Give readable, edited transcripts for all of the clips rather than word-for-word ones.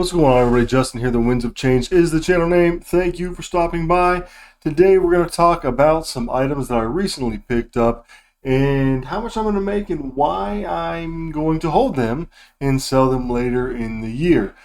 What's going on, everybody? Justin here. The Winds of Change is the channel name. Thank you for stopping by. Today we're going to talk about some items that I recently picked up and how much I'm going to make and why I'm going to hold them and sell them later in the year.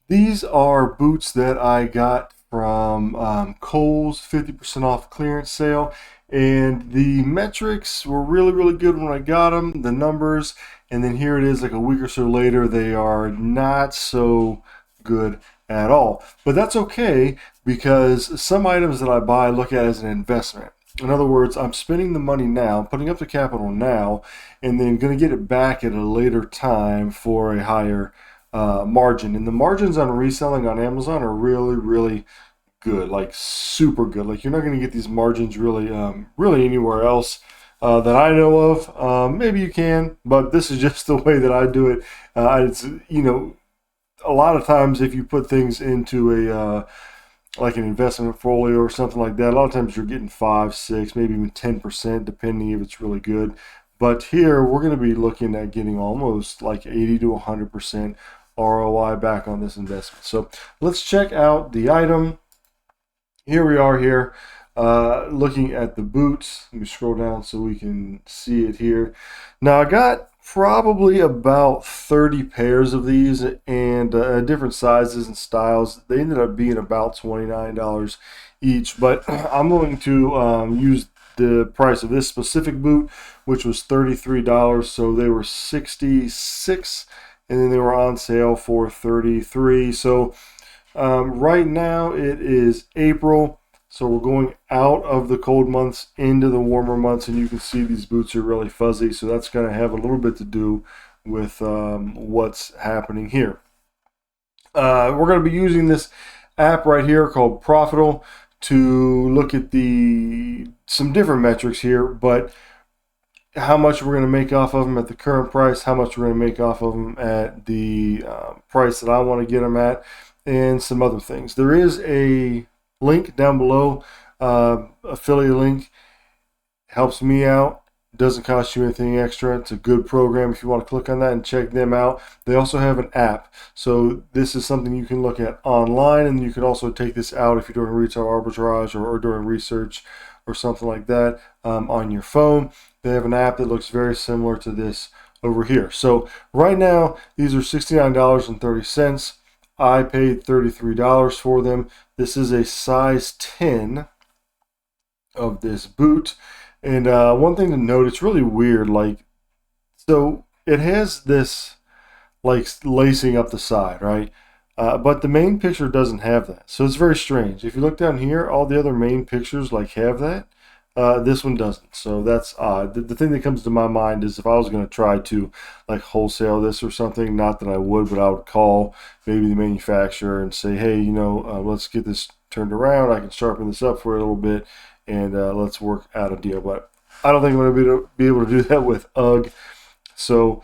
These are boots that I got from Kohl's 50% off clearance sale, and the metrics were really good when I got them, the numbers, and then here it is like a week or so later, they are not so good at all. But that's okay, because some items that I buy I look at as an investment. In other words, I'm spending the money now, putting up the capital now, and then going to get it back at a later time for a higher margin. And the margins on reselling on Amazon are really good, like super good. Like, you're not going to get these margins really anywhere else that I know of. Maybe you can, but this is just the way that I do it. It's, a lot of times if you put things into a like an investment portfolio or something like that, a lot of times you're getting 5, 6, maybe even 10%, depending if it's really good. But here we're going to be looking at getting almost like 80 to 100% ROI back on this investment. So let's check out the item. Here we are here, looking at the boots. Let me scroll down so we can see it here. Now I got probably about 30 pairs of these, and different sizes and styles. They ended up being about $29 each, but I'm going to use the price of this specific boot, which was $33. So they were $66, and then they were on sale for $33. So right now it is April, so we're going out of the cold months into the warmer months, and you can see these boots are really fuzzy, so that's going to have a little bit to do with what's happening here. We're going to be using this app right here called Profitl to look at some different metrics here, but how much we're going to make off of them at the current price, how much we're going to make off of them at the price that I want to get them at, and some other things. There is a link down below, affiliate link. Helps me out, doesn't cost you anything extra. It's a good program if you want to click on that and check them out. They also have an app, so this is something you can look at online, and you can also take this out if you're doing retail arbitrage or doing research or something like that on your phone. They have an app that looks very similar to this over here. So right now these are $69.30. I paid $33 for them. This is a size 10 of this boot. And one thing to note, it's really weird. So it has this like lacing up the side, right? But the main picture doesn't have that. So it's very strange. If you look down here, all the other main pictures have that. This one doesn't, so that's odd. The thing that comes to my mind is if I was going to try to like wholesale this or something, not that I would, but I would call maybe the manufacturer and say, hey, let's get this turned around. I can sharpen this up for a little bit, and let's work out a deal. But I don't think I'm going to be able to do that with Ugg. So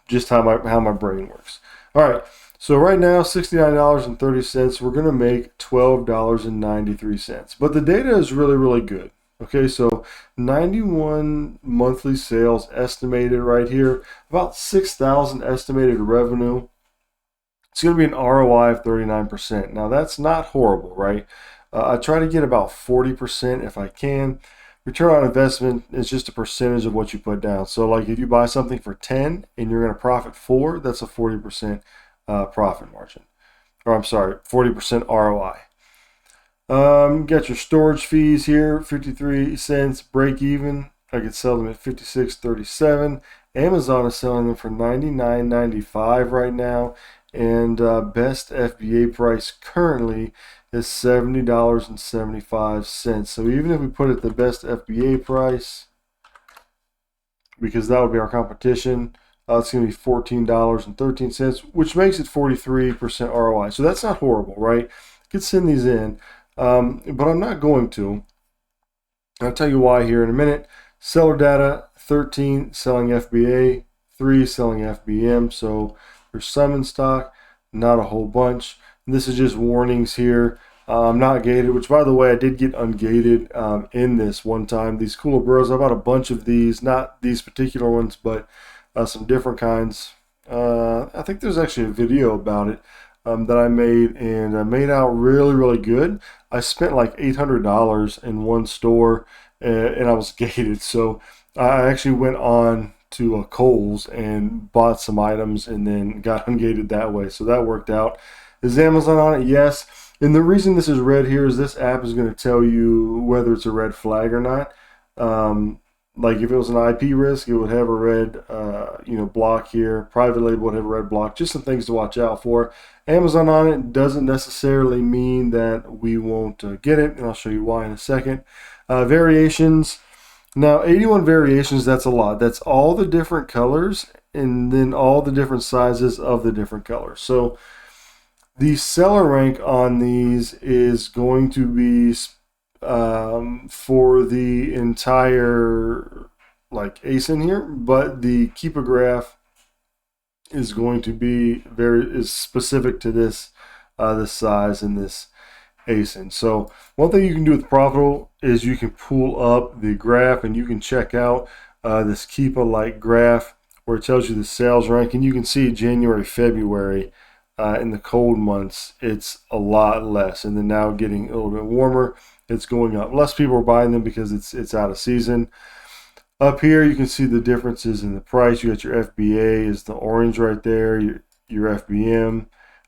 just how my brain works. All right. So right now, $69.30, we're going to make $12.93. But the data is really good. Okay, so 91 monthly sales estimated right here, about 6,000 estimated revenue. It's going to be an ROI of 39%. Now, that's not horrible, right? I try to get about 40% if I can. Return on investment is just a percentage of what you put down. So like if you buy something for 10 and you're going to profit 4, that's a 40% profit margin, or I'm sorry, 40% ROI. Got your storage fees here, 53 cents, break even. I could sell them at 56.37. Amazon is selling them for $99.95 right now, and best FBA price currently is $70.75. So even if we put it the best FBA price, because that would be our competition, it's going to be $14.13, which makes it 43% ROI. So that's not horrible, right? Could send these in, but I'm not going to. I'll tell you why here in a minute. Seller data, 13 selling FBA, 3 selling FBM. So there's some in stock, not a whole bunch. And this is just warnings here. Not gated, which by the way, I did get ungated in this one time. These Bqool Repricer, I bought a bunch of these, not these particular ones, but some different kinds. I think there's actually a video about it that I made, and I made out really, really good. I spent like $800 in one store, and I was gated. So I actually went on to Kohl's and bought some items and then got ungated that way. So that worked out. Is Amazon on it? Yes. And the reason this is red here is this app is going to tell you whether it's a red flag or not. Like if it was an IP risk, it would have a red, block here. Private label would have a red block. Just some things to watch out for. Amazon on it doesn't necessarily mean that we won't get it, and I'll show you why in a second. Variations. Now, 81 variations, that's a lot. That's all the different colors and then all the different sizes of the different colors. So the seller rank on these is going to be for the entire ASIN here, but the Keepa Graph is going to be is specific to this size and this ASIN. So one thing you can do with Profitl is you can pull up the graph and you can check out this Keepa graph where it tells you the sales rank, and you can see January, February. In the cold months, it's a lot less, and then now getting a little bit warmer, it's going up. Less people are buying them because it's out of season. Up here, you can see the differences in the price. You got your FBA is the orange right there, your FBM,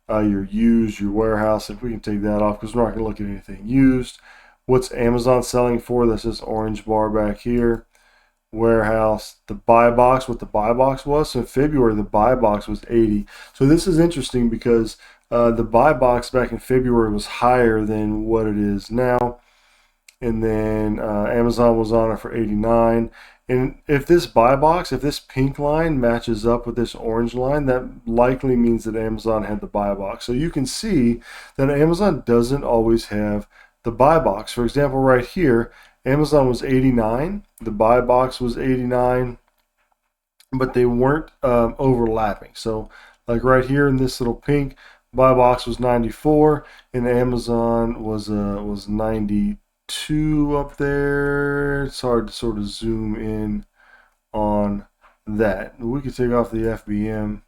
your used, your warehouse. If we can take that off because we're not going to look at anything used. What's Amazon selling for? That's this orange bar back here. Warehouse, the buy box, what the buy box was. So in February, the buy box was 80. So this is interesting because the buy box back in February was higher than what it is now. And then Amazon was on it for 89. And if this buy box, if this pink line matches up with this orange line, that likely means that Amazon had the buy box. So you can see that Amazon doesn't always have the buy box. For example, right here, Amazon was 89, the buy box was 89, but they weren't overlapping. So like right here in this little pink, buy box was 94, and Amazon was 92 up there. It's hard to sort of zoom in on that. We could take off the FBM,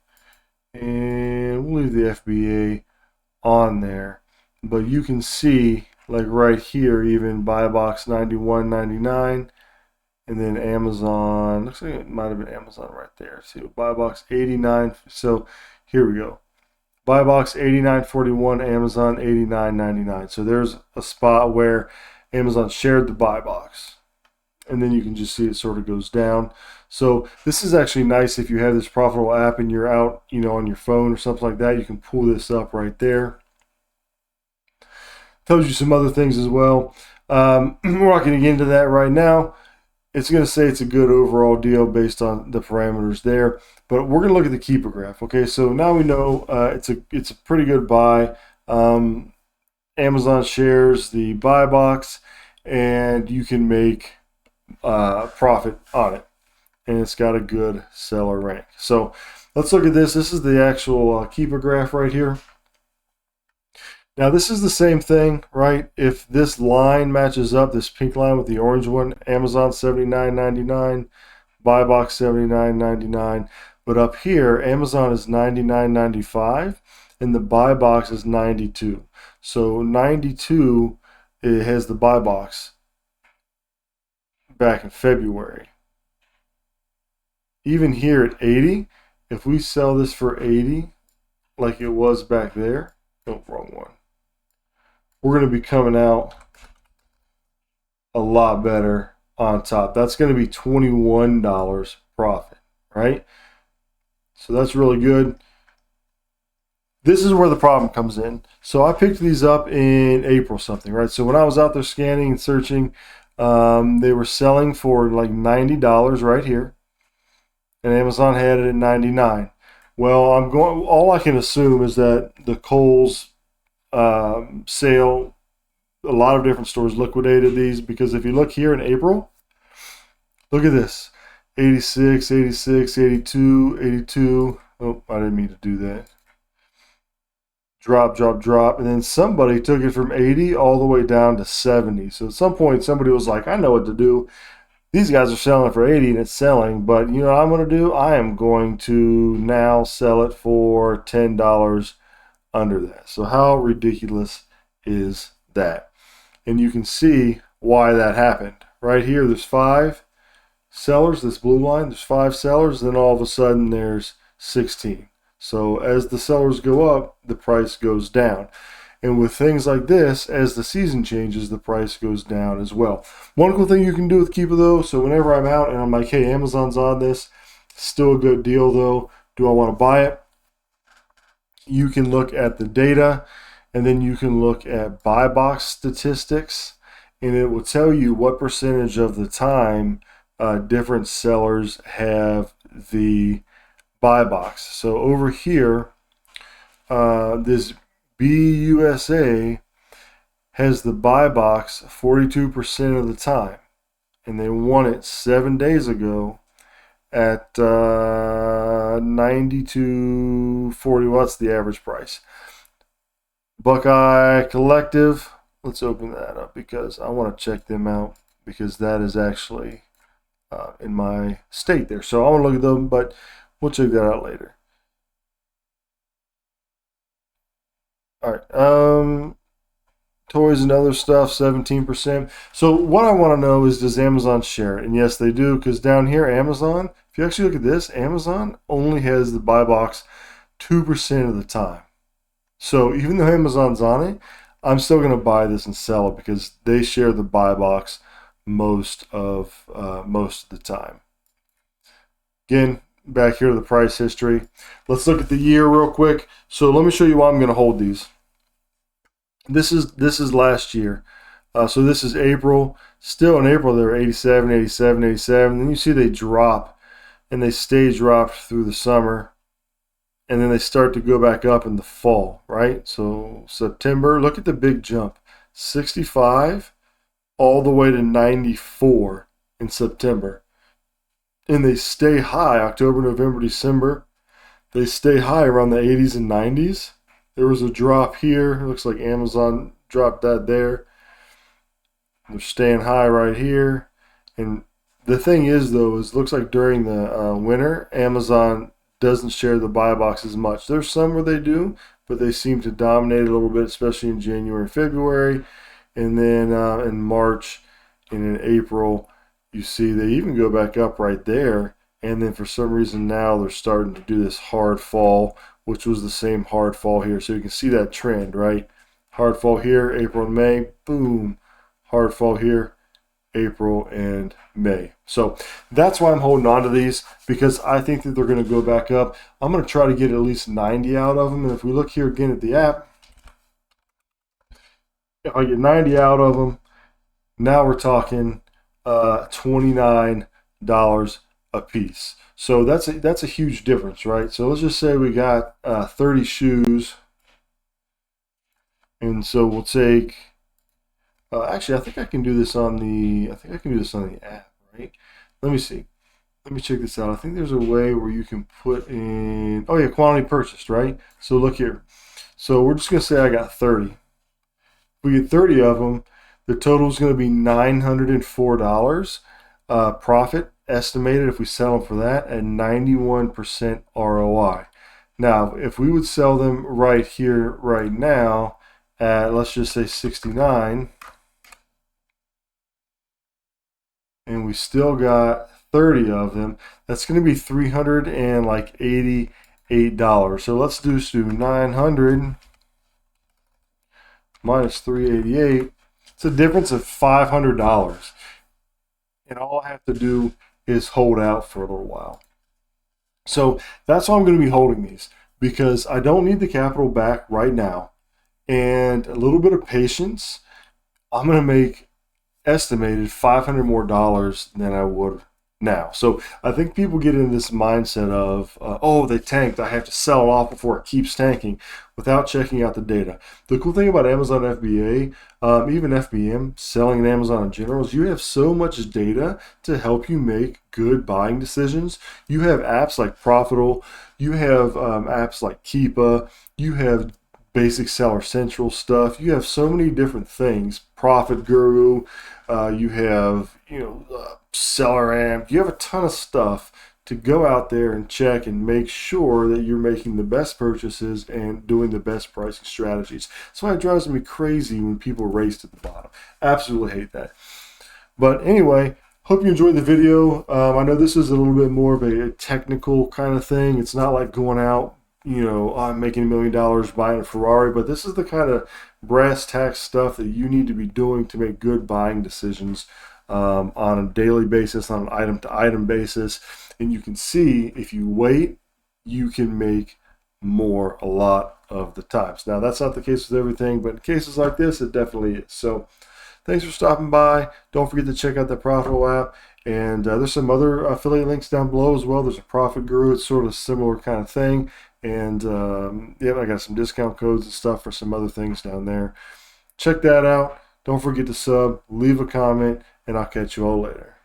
and we'll leave the FBA on there, but you can see like right here, even buy box 91, 99, and then Amazon, looks like it might have been Amazon right there. See, buy box 89. So here we go. Buy box 89.41, Amazon 89.99. So there's a spot where Amazon shared the buy box, and then you can just see it sort of goes down. So this is actually nice if you have this Profitl app and you're out, on your phone or something like that. You can pull this up right there. Tells you some other things as well. We're not going to get into that right now. It's going to say it's a good overall deal based on the parameters there. But we're going to look at the Keepa Graph. Okay, so now we know it's a pretty good buy. Amazon shares the buy box, and you can make profit on it. And it's got a good seller rank. So let's look at this. This is the actual Keepa Graph right here. Now this is the same thing, right? If this line matches up, this pink line with the orange one, Amazon 79.99, buy box 79.99, but up here Amazon is 99.95 and the buy box is 92. So 92, it has the buy box back in February. Even here at 80, if we sell this for 80 like it was back there, oh, wrong one. We're going to be coming out a lot better on top. That's going to be $21 profit, right? So that's really good. This is where the problem comes in. So I picked these up in April something, right? So when I was out there scanning and searching, they were selling for like $90 right here, and Amazon had it at $99. Well, all I can assume is that the Kohl's sale, a lot of different stores liquidated these, because if you look here in April, look at this, 86, 86, 82, 82. Oh, I didn't mean to do that. Drop, drop, drop, and then somebody took it from 80 all the way down to 70. So at some point somebody was like, I know what to do. these guys are selling it for 80 and it's selling, but you know what I'm going to do? I am going to now sell it for $10 under that. So how ridiculous is that? And you can see why that happened. Right here, there's 5 sellers, this blue line, there's 5 sellers, then all of a sudden there's 16. So as the sellers go up, the price goes down. And with things like this, as the season changes, the price goes down as well. One cool thing you can do with Keepa though, so whenever I'm out and I'm like, hey, Amazon's on this, still a good deal though. Do I want to buy it? You can look at the data, and then you can look at buy box statistics, and it will tell you what percentage of the time different sellers have the buy box. So over here, this BUSA has the buy box 42% of the time, and they won it 7 days ago at 92.40. What's the average price? Buckeye Collective. Let's open that up because I want to check them out, because that is actually in my state there. So I want to look at them, but we'll check that out later. All right. Toys and other stuff, 17%. So what I want to know is, does Amazon share it? And yes, they do, because down here, Amazon, if you actually look at this, Amazon only has the buy box 2% of the time. So even though Amazon's on it, I'm still going to buy this and sell it because they share the buy box most of the time. Again, back here to the price history. Let's look at the year real quick. So let me show you why I'm going to hold these. This is last year. So this is April. Still in April, they were 87, 87, 87. Then you see they drop, and they stay dropped through the summer. And then they start to go back up in the fall, right? So September, look at the big jump. 65 all the way to 94 in September. And they stay high October, November, December. They stay high around the 80s and 90s. There was a drop here. It looks like Amazon dropped that there. They're staying high right here. And the thing is, though, is it looks like during the winter, Amazon doesn't share the buy box as much. There's some where they do, but they seem to dominate a little bit, especially in January and February. And then in March and in April, you see they even go back up right there. And then for some reason now they're starting to do this hard fall, which was the same hard fall here. So you can see that trend, right? Hard fall here, April and May, boom. Hard fall here, April and May. So that's why I'm holding on to these, because I think that they're going to go back up. I'm going to try to get at least 90 out of them. And if we look here again at the app, if I get 90 out of them, now we're talking $29 a piece. So that's a huge difference, right? So let's just say we got 30 shoes, and so we'll take. Actually, I think I can do this on the. I think I can do this on the app, right? Let me see. Let me check this out. I think there's a way where you can put in. Oh yeah, quantity purchased, right? So look here. So we're just gonna say I got 30. If we get 30 of them, the total is going to be $904 profit estimated if we sell them for that, at 91% ROI. Now, if we would sell them right here, right now, at let's just say 69, and we still got 30 of them, that's going to be $388. So let's do 900 minus 388. It's a difference of $500. And all I have to do is hold out for a little while. So that's why I'm going to be holding these, because I don't need the capital back right now. And a little bit of patience, I'm going to make estimated $500 more than I would now. So I think people get into this mindset of, oh, they tanked, I have to sell it off before it keeps tanking, without checking out the data. The cool thing about Amazon FBA, even FBM, selling in Amazon in general, is you have so much data to help you make good buying decisions. You have apps like Profitl, you have apps like Keepa, you have basic Seller Central stuff. You have so many different things. Profit Guru, you have seller amp. You have a ton of stuff to go out there and check and make sure that you're making the best purchases and doing the best pricing strategies. That's why it drives me crazy when people race to the bottom. Absolutely hate that. But anyway, hope you enjoyed the video. I know this is a little bit more of a technical kind of thing. It's not like going out, I'm making $1 million buying a Ferrari, but this is the kind of brass tacks stuff that you need to be doing to make good buying decisions on a daily basis, on an item-to-item basis. And you can see if you wait, you can make more a lot of the times. Now, that's not the case with everything, but in cases like this, it definitely is. So thanks for stopping by. Don't forget to check out the Profitl app. And there's some other affiliate links down below as well. There's a Profit Guru. It's sort of a similar kind of thing. And yeah, I got some discount codes and stuff for some other things down there. Check that out. Don't forget to sub, leave a comment, and I'll catch you all later.